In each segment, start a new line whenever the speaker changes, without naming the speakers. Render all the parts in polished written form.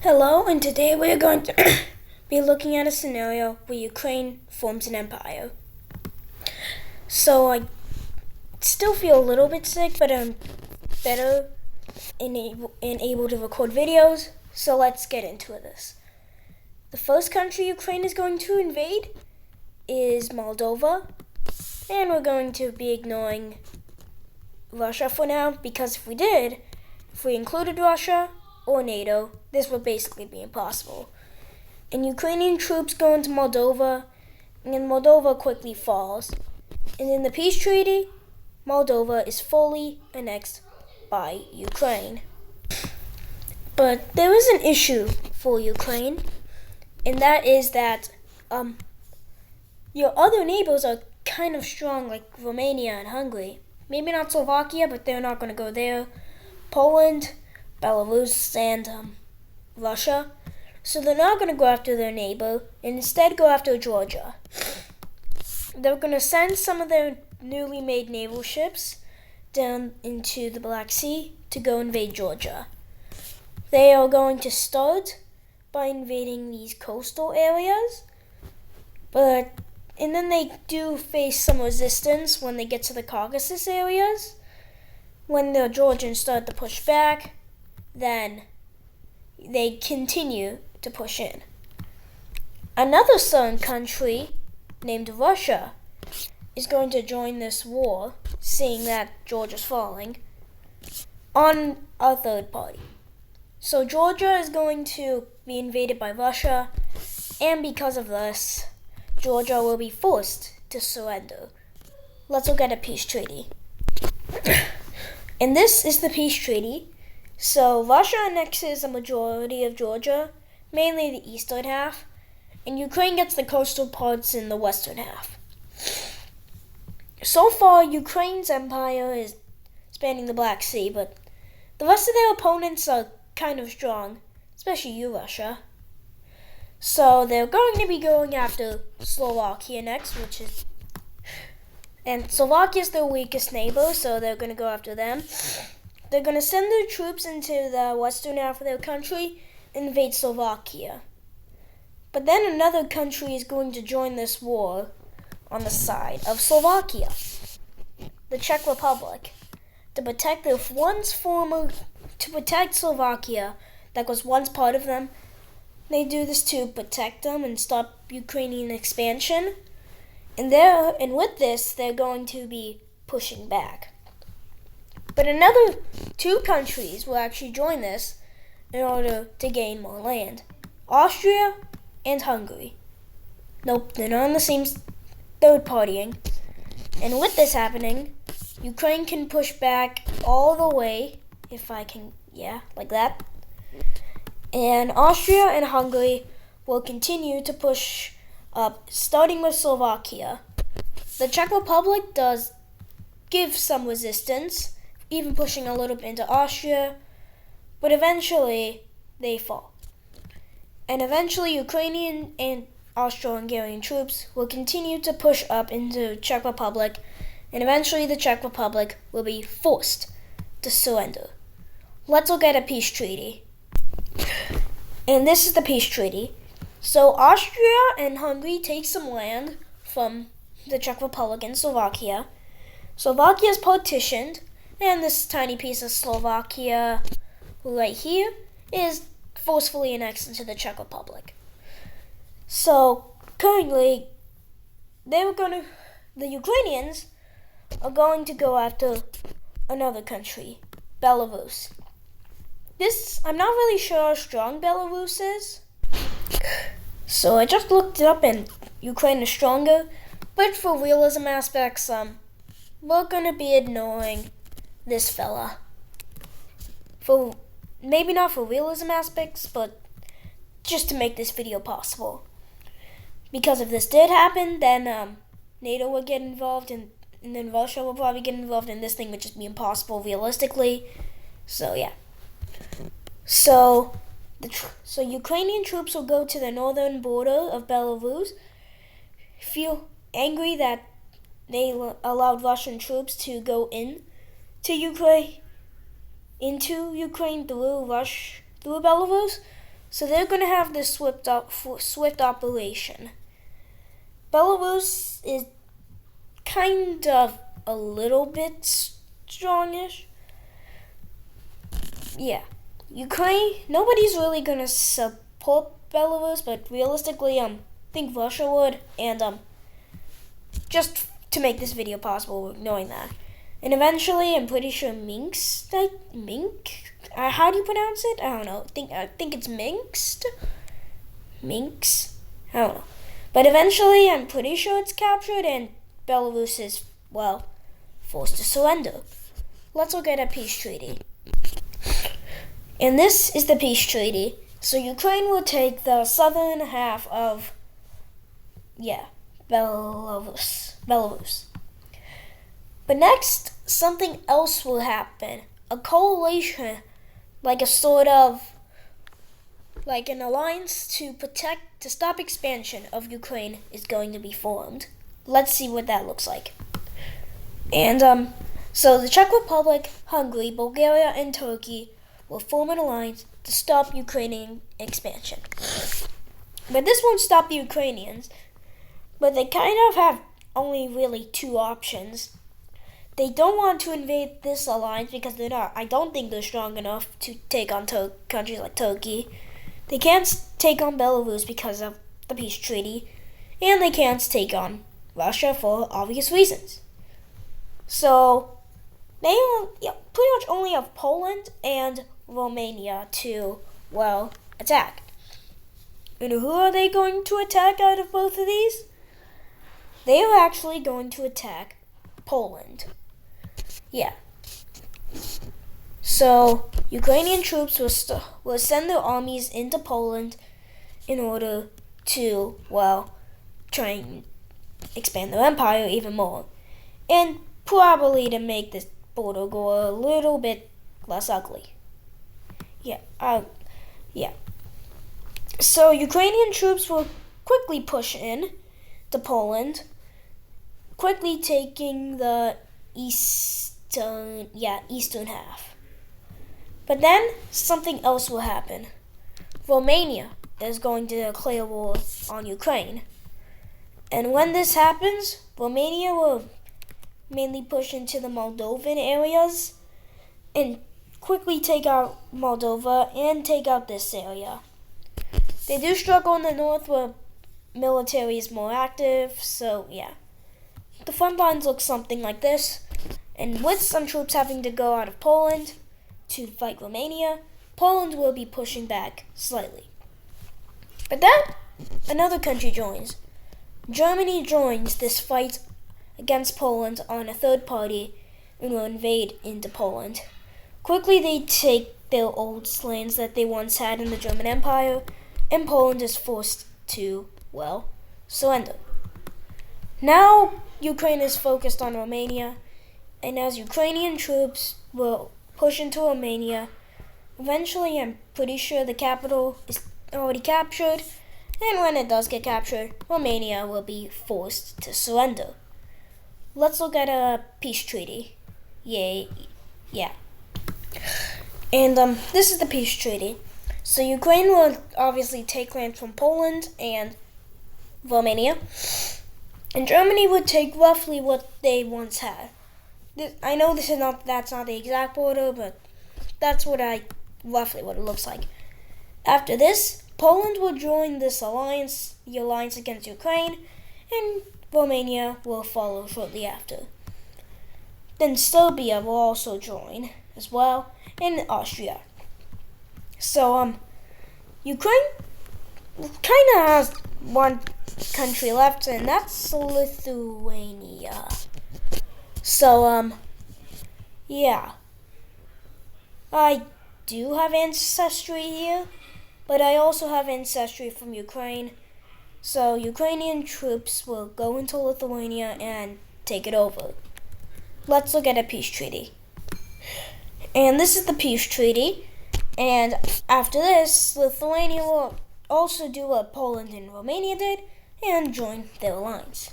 Hello, and today we are going to be looking at a scenario where Ukraine forms an empire. So I still feel a little bit sick, but I'm better and able to record videos, so let's get into this. The first country Ukraine is going to invade is Moldova, and we're going to be ignoring Russia for now, because if we included Russia or NATO, this would basically be impossible. And Ukrainian troops go into Moldova, and Moldova quickly falls. And in the peace treaty, Moldova is fully annexed by Ukraine. But there is an issue for Ukraine, and that is that your other neighbors are kind of strong, like Romania and Hungary. Maybe not Slovakia, but they're not going to go there. Poland, Belarus, and Russia. So they're not going to go after their neighbor, and instead go after Georgia. They're going to send some of their newly made naval ships down into the Black Sea to go invade Georgia. They are going to start by invading these coastal areas, and then they do face some resistance when they get to the Caucasus areas. When the Georgians start to push back, then they continue to push in. Another southern country named Russia is going to join this war, seeing that Georgia's falling, on a third party. So Georgia is going to be invaded by Russia, and because of this, Georgia will be forced to surrender. Let's look at a peace treaty. And this is the peace treaty. So Russia annexes a majority of Georgia, mainly the eastern half, and Ukraine gets the coastal parts in the western half. So far, Ukraine's empire is spanning the Black Sea, but the rest of their opponents are kind of strong, especially you, Russia. So they're going to be going after Slovakia next, and Slovakia is their weakest neighbor, so they're going to go after them. They're going to send their troops into the western half of their country and invade Slovakia. But then another country is going to join this war on the side of Slovakia, the Czech Republic, to protect Slovakia that was once part of them. They do this to protect them and stop Ukrainian expansion. And with this, they're going to be pushing back. But another two countries will actually join this in order to gain more land. Austria and Hungary. Nope, they're not on the same third partying. And with this happening, Ukraine can push back all the way, like that. And Austria and Hungary will continue to push up, starting with Slovakia. The Czech Republic does give some resistance, even pushing a little bit into Austria, but eventually they fall. And eventually Ukrainian and Austro-Hungarian troops will continue to push up into Czech Republic, and eventually the Czech Republic will be forced to surrender. Let's look at a peace treaty. And this is the peace treaty. So Austria and Hungary take some land from the Czech Republic and Slovakia. Slovakia is partitioned, and this tiny piece of Slovakia right here is forcefully annexed into the Czech Republic. So currently, the Ukrainians are going to go after another country, Belarus. I'm not really sure how strong Belarus is. So I just looked it up, and Ukraine is stronger. But for realism aspects, we're gonna be ignoring this fella. Maybe not for realism aspects, but just to make this video possible. Because if this did happen, then NATO would get involved, and then Russia will probably get involved, and this thing would just be impossible realistically. So yeah. So Ukrainian troops will go to the northern border of Belarus, feel angry that they allowed Russian troops to go into Ukraine through through Belarus, so they're going to have this swift operation. Belarus is kind of a little bit strongish. Yeah, Ukraine, nobody's really going to support Belarus, but realistically, I think Russia would, and just to make this video possible, knowing that. And eventually, I'm pretty sure Minsk, how do you pronounce it? I don't know. I think it's Minsk? I don't know. But eventually, I'm pretty sure it's captured and Belarus is, well, forced to surrender. Let's look at a peace treaty. And this is the peace treaty. So Ukraine will take the southern half of, Belarus. But next, something else will happen. A coalition, like an alliance to stop expansion of Ukraine is going to be formed. Let's see what that looks like. And so the Czech Republic, Hungary, Bulgaria, and Turkey will form an alliance to stop Ukrainian expansion. But this won't stop the Ukrainians, but they kind of have only really two options. They don't want to invade this alliance because I don't think they're strong enough to take on countries like Turkey. They can't take on Belarus because of the peace treaty, and they can't take on Russia for obvious reasons. So they pretty much only have Poland and Romania to, attack. And who are they going to attack out of both of these? They are actually going to attack Poland. Yeah. So Ukrainian troops will send their armies into Poland in order to, try and expand their empire even more. And probably to make this border go a little bit less ugly. So Ukrainian troops will quickly push in to Poland, quickly taking the eastern half. But then something else will happen. Romania is going to declare war on Ukraine. And when this happens, Romania will mainly push into the Moldovan areas and quickly take out Moldova and take out this area. They do struggle in the north where military is more active, so yeah. The front lines look something like this, and with some troops having to go out of Poland to fight Romania, Poland will be pushing back slightly. But then, another country joins. Germany joins this fight against Poland on a third party and will invade into Poland. Quickly they take their old lands that they once had in the German Empire, and Poland is forced to, surrender. Now Ukraine is focused on Romania, and as Ukrainian troops will push into Romania, eventually I'm pretty sure the capital is already captured, and when it does get captured, Romania will be forced to surrender. Let's look at a peace treaty. And this is the peace treaty. So Ukraine will obviously take land from Poland and Romania, and Germany would take roughly what they once had. I know that's not the exact border, but that's roughly what it looks like. After this, Poland will join this alliance, the alliance against Ukraine, and Romania will follow shortly after. Then Serbia will also join as well, and Austria. So, Ukraine kind of has one country left, and that's Lithuania. So, I do have ancestry here, but I also have ancestry from Ukraine. So, Ukrainian troops will go into Lithuania and take it over. Let's look at a peace treaty. And this is the peace treaty. And after this, Lithuania will also do what Poland and Romania did and join their alliance.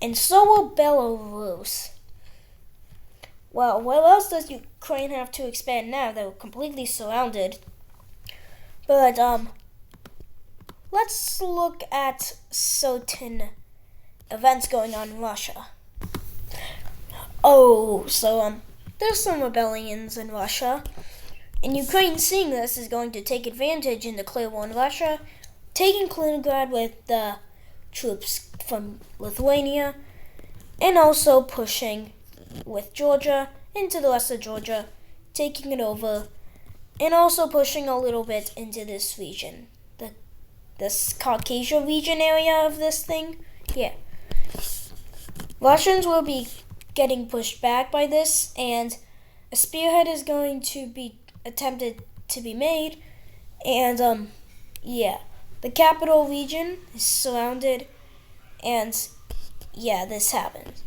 And so will Belarus. Well, where else does Ukraine have to expand now? They're completely surrounded. But let's look at certain events going on in Russia. There's some rebellions in Russia, and Ukraine, seeing this, is going to take advantage and declare war on Russia, taking Kaliningrad with the troops from Lithuania, and also pushing with Georgia into the rest of Georgia, taking it over, and also pushing a little bit into this region, this Caucasia region area of this thing. Yeah. Russians will be getting pushed back by this, and a spearhead is going to be attempted to be made, and the capital region is surrounded, and this happens.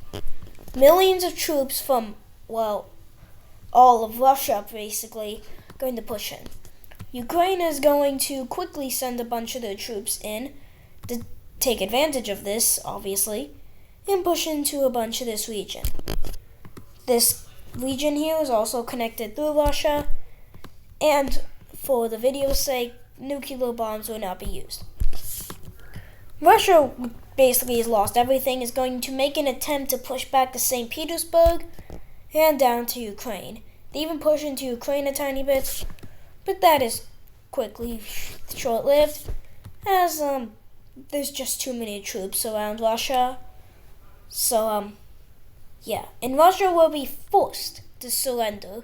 Millions of troops from, all of Russia basically, going to push in. Ukraine is going to quickly send a bunch of their troops in to take advantage of this, obviously, and push into a bunch of this region. This region here is also connected through Russia, and for the video's sake, nuclear bombs will not be used. Russia basically has lost everything, is going to make an attempt to push back to St. Petersburg and down to Ukraine. They even push into Ukraine a tiny bit, but that is quickly short-lived, as there's just too many troops around Russia. So, and Russia will be forced to surrender.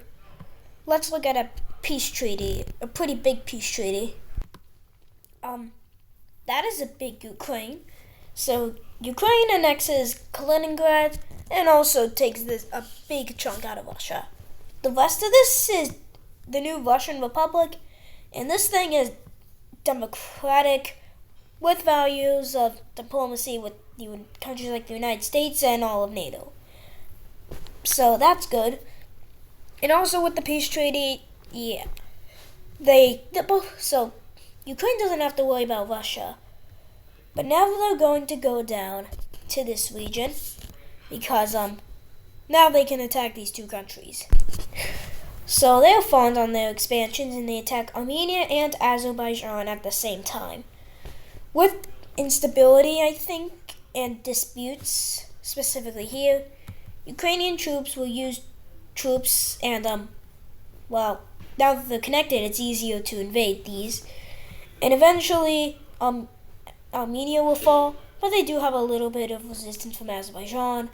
Let's look at a peace treaty, a pretty big peace treaty. That is a big Ukraine. So, Ukraine annexes Kaliningrad and also takes a big chunk out of Russia. The rest of this is the new Russian Republic, and this thing is democratic, with values of diplomacy with countries like the United States and all of NATO. So that's good. And also with the peace treaty, so Ukraine doesn't have to worry about Russia. But now they're going to go down to this region because now they can attack these two countries. So they're fond on their expansions, and they attack Armenia and Azerbaijan at the same time. With instability, I think, and disputes, specifically here, Ukrainian troops will use troops, and now that they're connected, it's easier to invade these. And eventually, Armenia will fall, but they do have a little bit of resistance from Azerbaijan.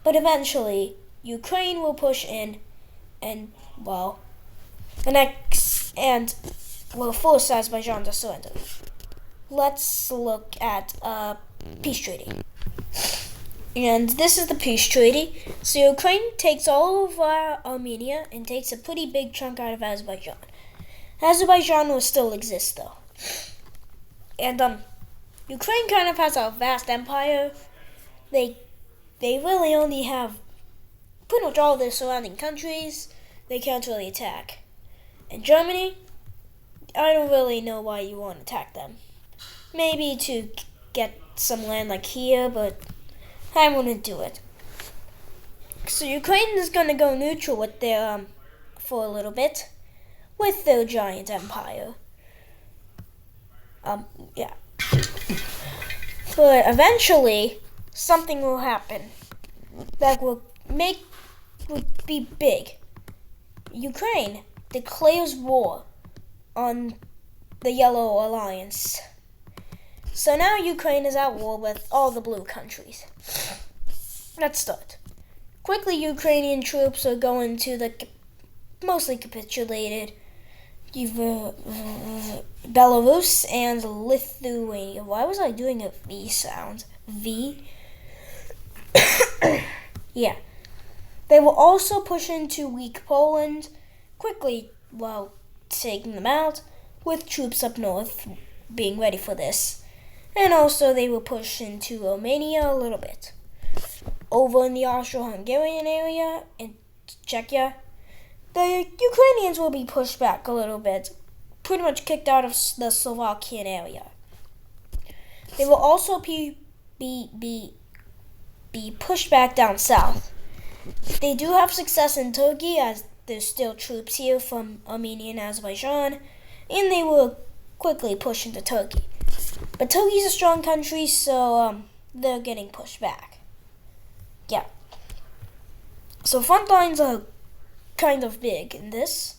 But eventually, Ukraine will push in and will force Azerbaijan to surrender. Let's look at a peace treaty. And this is the peace treaty. So Ukraine takes all of Armenia and takes a pretty big chunk out of Azerbaijan. Azerbaijan will still exist though. And Ukraine kind of has a vast empire. They really only have pretty much all of their surrounding countries. They can't really attack. And Germany, I don't really know why you want to attack them. Maybe to get some land like here, but I wouldn't do it. So Ukraine is going to go neutral with their for a little bit with their giant empire. But eventually something will happen that would be big. Ukraine declares war on the Yellow Alliance. So now Ukraine is at war with all the blue countries. Let's start. Quickly, Ukrainian troops are going to the mostly capitulated Belarus and Lithuania. Why was I doing a V sound? V? They will also push into weak Poland quickly while taking them out, with troops up north being ready for this. And also they will push into Romania a little bit. Over in the Austro-Hungarian area in Czechia, the Ukrainians will be pushed back a little bit, pretty much kicked out of the Slovakian area. They will also be pushed back down south. They do have success in Turkey, as there's still troops here from Armenia and Azerbaijan, and they will quickly push into Turkey. But Turkey's a strong country, so they're getting pushed back. Yeah. So front lines are kind of big in this.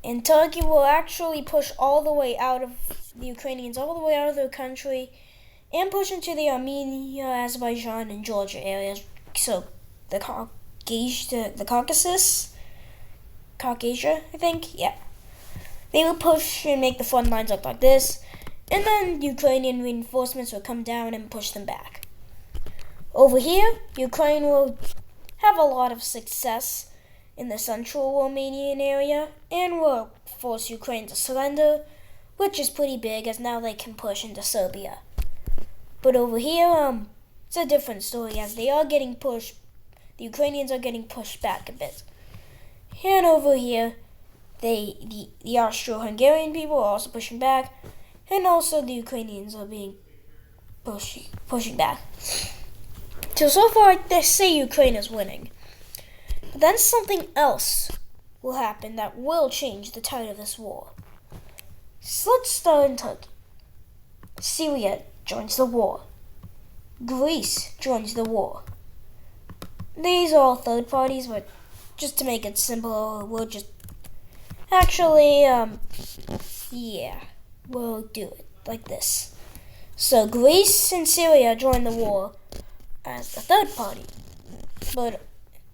And Turkey will actually push all the way out of the Ukrainians, all the way out of their country, and push into the Armenia, Azerbaijan, and Georgia areas. So the Caucasus, Caucasia, I think, yeah. They will push and make the front lines look like this, and then Ukrainian reinforcements will come down and push them back. Over here, Ukraine will have a lot of success in the central Romanian area and will force Ukraine to surrender, which is pretty big as now they can push into Serbia. But over here, it's a different story as they are getting pushed. The Ukrainians are getting pushed back a bit. And over here, the Austro-Hungarian people are also pushing back, and also the Ukrainians are being pushing back. So far, they say Ukraine is winning. But then something else will happen that will change the tide of this war. So let's start in Turkey. Syria joins the war. Greece joins the war. These are all third parties, but just to make it simple, we'll just we'll do it like this. So Greece and Syria join the war as the third party, but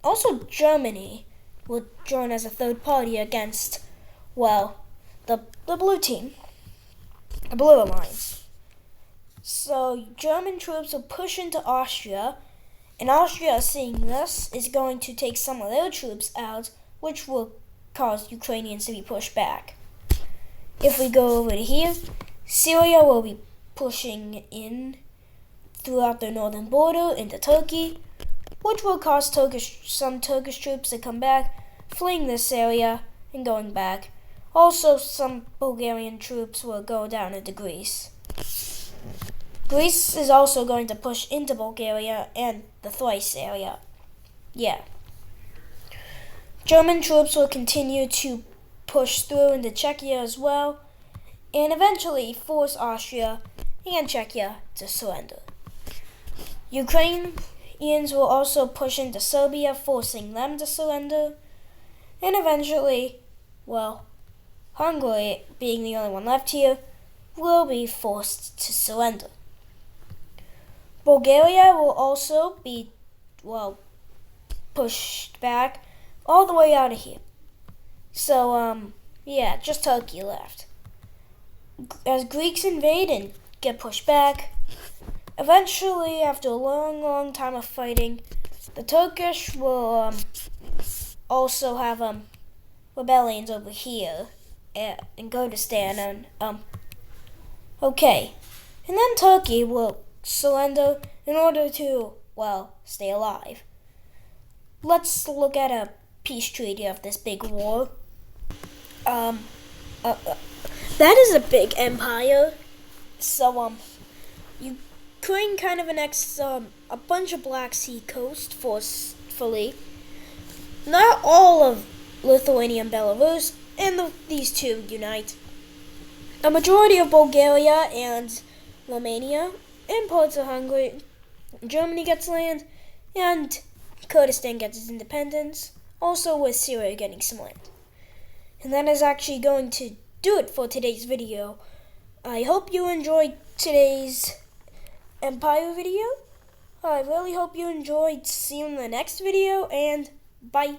also Germany will join as a third party against, the blue team, the blue alliance. So German troops will push into Austria, and Austria, seeing this, is going to take some of their troops out, which will cause Ukrainians to be pushed back. If we go over to here, Syria will be pushing in throughout the northern border into Turkey, which will cause some Turkish troops to come back, fleeing this area and going back. Also, some Bulgarian troops will go down into Greece. Greece is also going to push into Bulgaria and the Thrace area. Yeah. German troops will continue to push through into Czechia as well, and eventually force Austria and Czechia to surrender. Ukrainians will also push into Serbia, forcing them to surrender, and eventually, Hungary, being the only one left here, will be forced to surrender. Bulgaria will also be, pushed back all the way out of here. So, just Turkey left. As Greeks invade and get pushed back, eventually, after a long, long time of fighting, the Turkish will also have rebellions over here in Kurdistan. And then Turkey will surrender in order to, stay alive. Let's look at a peace treaty of this big war. That is a big empire. So, Ukraine kind of annexed a bunch of Black Sea coast forcefully. Not all of Lithuania and Belarus, and these two unite. A majority of Bulgaria and Romania, and parts of Hungary, Germany gets land, and Kurdistan gets its independence, also with Syria getting some land. And that is actually going to do it for today's video. I hope you enjoyed today's Empire video. I really hope you enjoyed. See you in the next video, and bye.